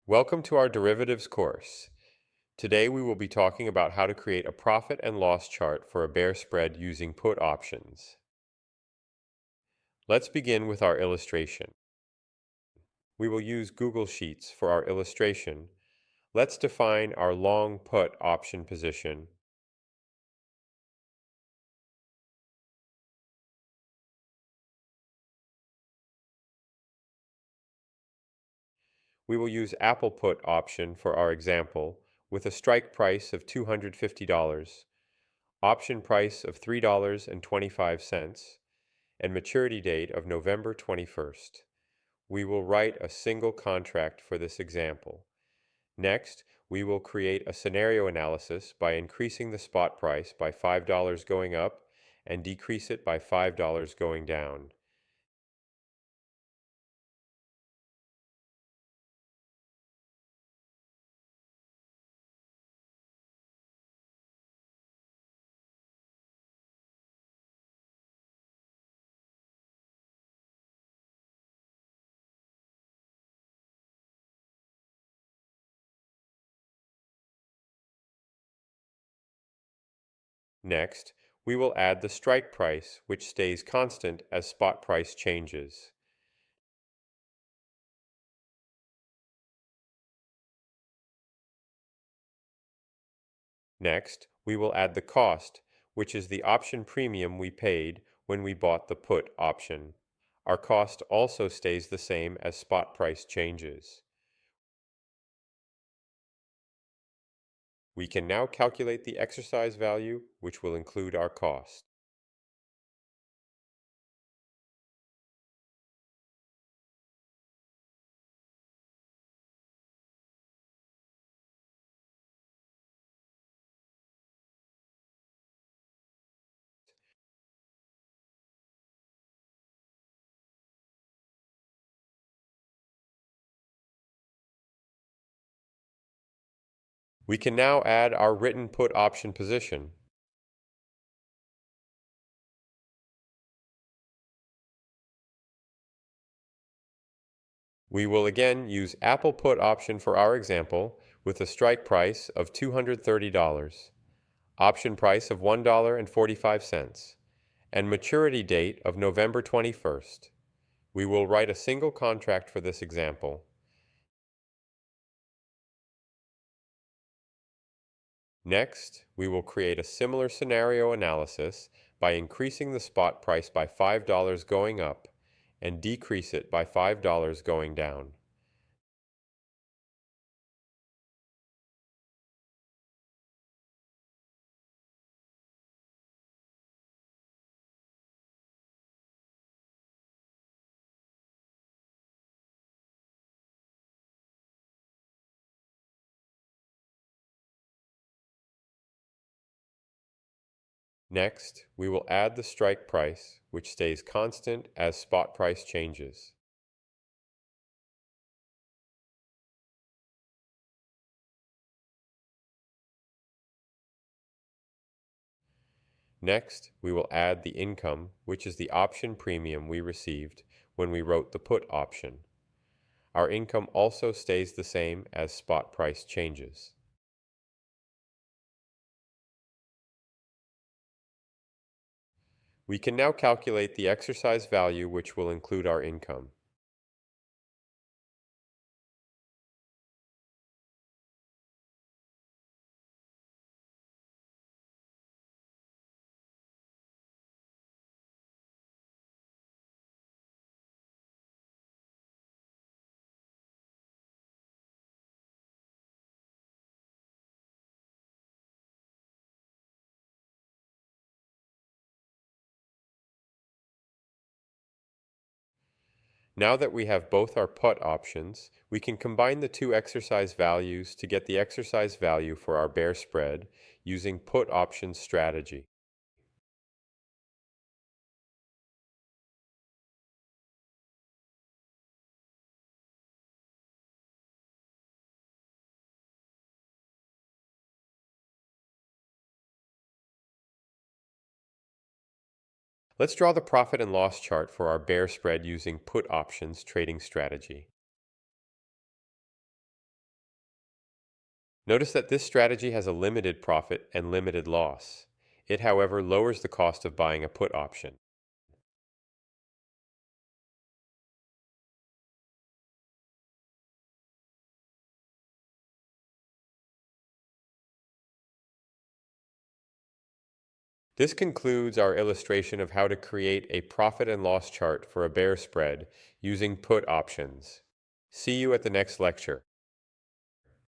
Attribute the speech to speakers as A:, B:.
A: Welcome to our derivatives course. Today we will be talking about how to create a profit and loss chart for a bear spread using put options. Let's begin with our illustration. We will use Google Sheets for our illustration. Let's define our long put option position. We will use Apple put option for our example with a strike price of $250, option price of $3.25, and maturity date of November 21st. We will write a single contract for this example. Next, we will create a scenario analysis by increasing the spot price by $5 going up and decrease it by $5 going down. Next, we will add the strike price, which stays constant as spot price changes. Next, we will add the cost, which is the option premium we paid when we bought the put option. Our cost also stays the same as spot price changes. We can now calculate the exercise value, which will include our cost. We can now add our written put option position. We will again use Apple put option for our example with a strike price of $230, option price of $1.45, and maturity date of November 21st. We will write a single contract for this example. Next, we will create a similar scenario analysis by increasing the spot price by $5 going up and decrease it by $5 going down. Next, we will add the strike price, which stays constant as spot price changes. Next, we will add the income, which is the option premium we received when we wrote the put option. Our income also stays the same as spot price changes. We can now calculate the exercise value, which will include our income. Now that we have both our put options, we can combine the two exercise values to get the exercise value for our bear spread using put option strategy. Let's draw the profit and loss chart for our bear spread using put options trading strategy. Notice that this strategy has a limited profit and limited loss. It, however, lowers the cost of buying a put option. This concludes our illustration of how to create a profit and loss chart for a bear spread using put options. See you at the next lecture.